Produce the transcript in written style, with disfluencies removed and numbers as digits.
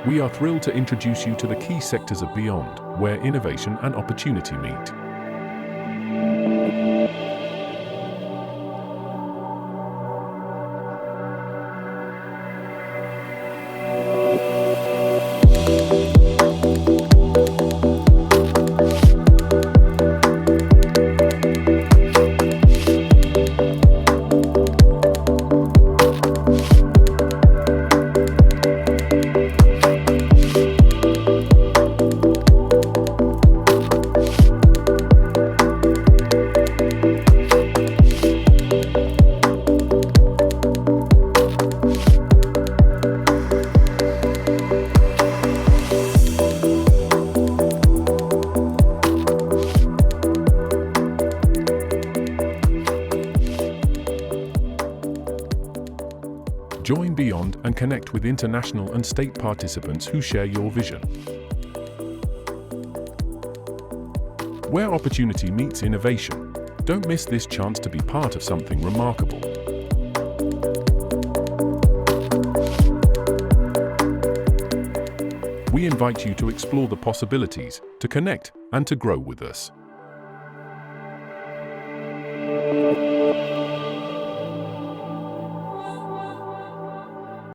We are thrilled to introduce you to the key sectors of Beyond, where innovation and opportunity meet. Join Beyond and connect with international and state participants who share your vision. Where opportunity meets innovation, don't miss this chance to be part of something remarkable. We invite you to explore the possibilities, to connect, and to grow with us.